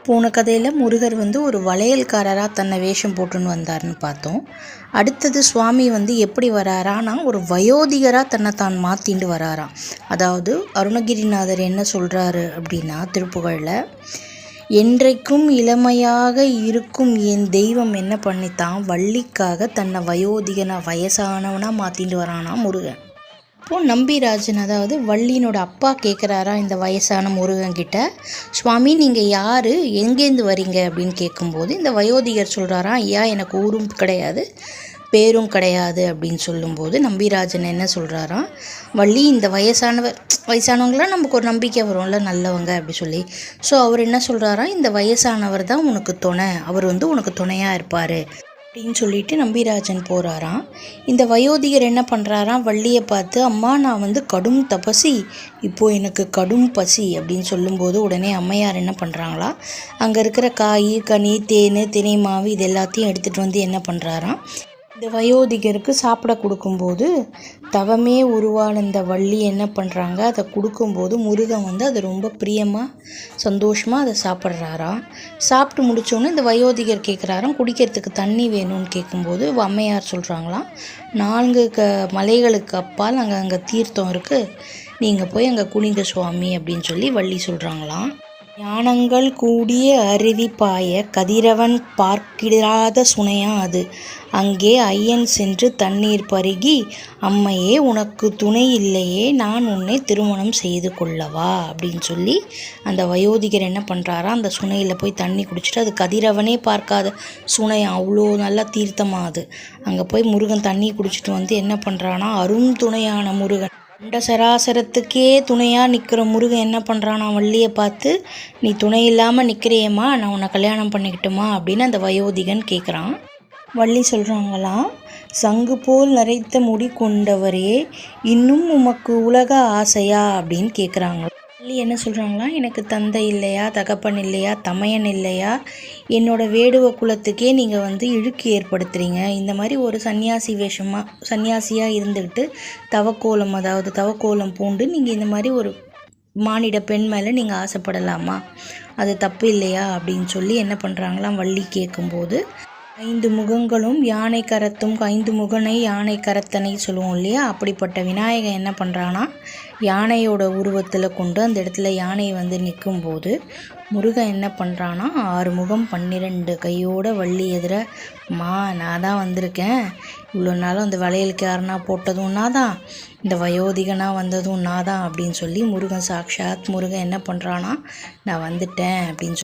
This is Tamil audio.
போன கதையில் முருகர் ஒரு வளையல்காரராக தன்னை வேஷம் போட்டுன்னு வந்தார்னு பார்த்தோம். அடுத்தது சுவாமி எப்படி வராரான்னா ஒரு வயோதிகராக தன்னை தான் மாற்றிண்டு வராராம். அதாவது அருணகிரிநாதர் என்ன சொல்கிறாரு அப்படின்னா திருப்புகழில், என்றைக்கும் இளமையாக இருக்கும் என் தெய்வம் என்ன பண்ணித்தான் வள்ளிக்காக தன்னை வயசானவனாக மாற்றிட்டு வரானா முருகன். அப்போது நம்பிராஜன் அதாவது வள்ளியினோட அப்பா கேட்குறாரா இந்த வயசான முருகன்கிட்ட, சுவாமி நீங்கள் யார், எங்கேருந்து வரீங்க அப்படின்னு கேட்கும்போது இந்த வயோதிகர் சொல்கிறாராம், ஐயா எனக்கு ஊரும் கிடையாது பேரும் கிடையாது அப்படின்னு சொல்லும்போது நம்பிராஜன் என்ன சொல்கிறாராம், வள்ளி இந்த வயசானவங்களாம் நமக்கு ஒரு நம்பிக்கை வரும்ல நல்லவங்க அப்படி சொல்லி. ஸோ அவர் என்ன சொல்கிறாராம், இந்த வயசானவர் தான் உனக்கு துணை, அவர் உனக்கு துணையாக இருப்பார் அப்படின்னு சொல்லிட்டு நம்பிராஜன் போகிறாராம். இந்த வயோதிகர் என்ன பண்ணுறாராம், வள்ளியை பார்த்து, அம்மா நான் கடும் தபசி, இப்போது எனக்கு கடும் பசி அப்படின்னு சொல்லும்போது உடனே அம்மையார் என்ன பண்ணுறாங்களா, அங்கே இருக்கிற காய் கனி தேன் தினை மாவு இது எல்லாத்தையும் எடுத்துகிட்டு என்ன பண்ணுறாராம், இந்த வயோதிகருக்கு சாப்பிட கொடுக்கும்போது தவமே உருவான இந்த வள்ளி என்ன பண்ணுறாங்க, அதை கொடுக்கும்போது முருகன் அது ரொம்ப பிரியமாக சந்தோஷமாக அதை சாப்பிட்றாராம். சாப்பிட்டு முடித்தோன்னே இந்த வயோதிகர் கேட்குறாராம், குடிக்கிறதுக்கு தண்ணி வேணும்னு கேட்கும்போது அம்மையார் சொல்கிறாங்களாம், 4 மலைகளுக்கு அப்பால் அங்கே தீர்த்தம் இருக்குது, நீங்கள் போய் அங்கே குனிங்க சுவாமி அப்படின்னு சொல்லி வள்ளி சொல்கிறாங்களாம். ஞானங்கள் கூடிய அருவி பாய கதிரவன் பார்க்கிடாத சுனையா அது, அங்கே ஐயன் சென்று தண்ணீர் பருகி, அம்மையே உனக்கு துணை இல்லையே, நான் உன்னை திருமணம் செய்து கொள்ளவா அப்படின்னு சொல்லி அந்த வயோதிகர் என்ன பண்ணுறாரா, அந்த சுனையில் போய் தண்ணி குடிச்சிட்டு, அது கதிரவனே பார்க்காத சுனை, அவ்வளோ நல்லா தீர்த்தமாக அது, அங்கே போய் முருகன் தண்ணி குடிச்சிட்டு என்ன பண்ணுறான்னா, அரும் துணையான முருகன் அண்ட சராசரத்துக்கே துணையாக நிற்கிற முருகன் என்ன பண்ணுறான், வள்ளியை பார்த்து, நீ துணை இல்லாமல் நிற்கிறியேம்மா, நான் உன்னை கல்யாணம் பண்ணிக்கிட்டுமா அப்படின்னு அந்த வயோதிகன் கேட்குறான். வள்ளி சொல்கிறாங்களாம், சங்கு போல் நரைத்த முடி கொண்டவரே, இன்னும் உமக்கு உலக ஆசையா அப்படின்னு கேட்குறாங்க. வள்ளி என்ன சொல்கிறாங்களாம், எனக்கு தந்தை இல்லையா, தகப்பன் இல்லையா, தமையன் இல்லையா, என்னோட வேடுவ குலத்துக்கே நீங்கள் இழுக்கு ஏற்படுத்துகிறீங்க, இந்த மாதிரி ஒரு சன்னியாசியாக இருந்துக்கிட்டு தவக்கோலம் பூண்டு நீங்கள் இந்த மாதிரி ஒரு மானிட பெண் மேலே நீங்கள் ஆசைப்படலாமா, அது தப்பு இல்லையா அப்படின்னு சொல்லி என்ன பண்ணுறாங்களாம் வள்ளி கேட்கும்போது, 5 முகங்களும் யானை கரத்தும் 5 முகனை யானை கரத்தனை சொல்லுவோம் இல்லையா, அப்படிப்பட்ட விநாயகன் என்ன பண்ணுறான்னா யானையோட உருவத்தில் கொண்டு அந்த இடத்துல யானை நிற்கும்போது முருகன் என்ன பண்ணுறான்னா 6 முகம் 12 கையோட வள்ளி எதிர, நான் தான் வந்திருக்கேன், இவ்வளோ நாளும் அந்த வளையல்காரனாக போட்டதும் நான் தான், இந்த வயோதிகனாக வந்ததும் நான் தான் அப்படின்னு சொல்லி முருகன் சாக்ஷாத் முருகன் என்ன பண்ணுறான்னா நான் வந்துட்டேன் அப்படின்னு